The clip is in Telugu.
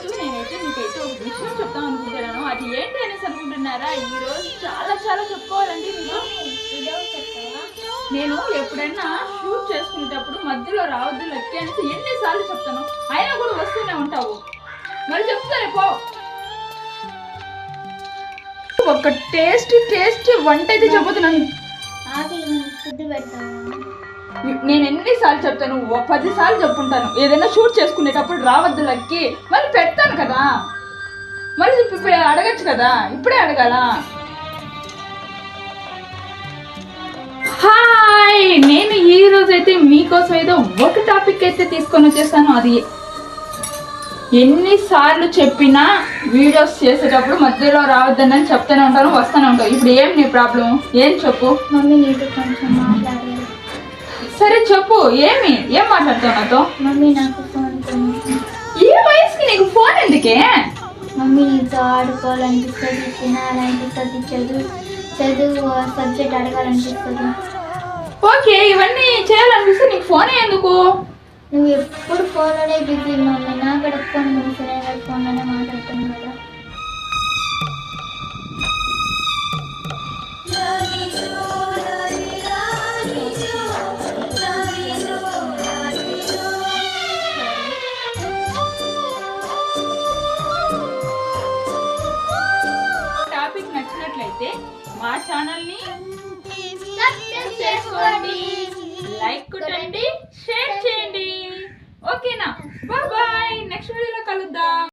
ఈరోజు నేనైతే మీకైతే ఒక విషయం చెప్తాం అనుకుంటున్నాను. అది ఏంటి అనేసి అనుకుంటున్నారా? ఈరోజు చాలా చాలా చెప్పుకోవాలండి మీకు. నేను ఎప్పుడైనా షూట్ చేసుకునేటప్పుడు మధ్యలో రావద్దు లక్కి అనేసి ఎన్నిసార్లు చెప్తాను, అయినా కూడా వస్తూనే ఉంటావు. మరి చెప్తారే పో. ఒక టేస్ట్ వంట అయితే చెబుతున్నాను. నేను ఎన్నిసార్లు చెప్తాను? 10 సార్లు చెప్పుంటాను. ఏదైనా షూట్ చేసుకునేటప్పుడు రావద్దు లక్కి, మళ్ళీ పెడతాను కదా, మళ్ళీ ఇప్పుడు అడగచ్చు కదా, ఇప్పుడే అడగాల. హాయ్, నేను ఈ రోజు అయితే మీకోసం ఏదో ఒక టాపిక్ అయితే తీసుకొని వచ్చేస్తాను. అది ఎన్నిసార్లు చెప్పినా వీడియోస్ చేసేటప్పుడు మధ్యలో రావద్దని చెప్తూనే ఉంటాను, వస్తూనే ఉంటాను. ఇప్పుడు ఏం నీ ప్రాబ్లం? ఏం చెప్పు. మమ్మీ నీతో కొంచెం మాట్లాడాలి. సరే చెప్పు, ఏం మాట్లాడతావు నాతో? మమ్మీ నాకు ఫోన్ కొంచెం. ఈ వయసుకి నీకు ఫోన్ ఎందుకే? మమ్మీ నీతో ఆడుకోవాలనిపిస్తుంది, తినాలనిపిస్తుంది, చదువు సబ్జెక్ట్ అడగాలనిపిస్తుంది. ఓకే, ఇవన్నీ చేయాలనిపిస్తే నీకు ఫోనే ఎందుకు? నువ్వు ఎప్పుడు ఫోన్లోనే బిజీ మమ్మీ. నా కూడా ఫోన్ సరే ఫోన్లోనే మాట్లాడుతాను కదా. టాపిక్ నచ్చినట్లయితే మా ఛానల్ని సబ్స్క్రైబ్ చేసుకోండి, లైక్ కొట్టండి, షేర్ చేయండి. ఓకేనా? బాయ్ బాయ్, నెక్స్ట్ వీడియోలో కలుద్దాం.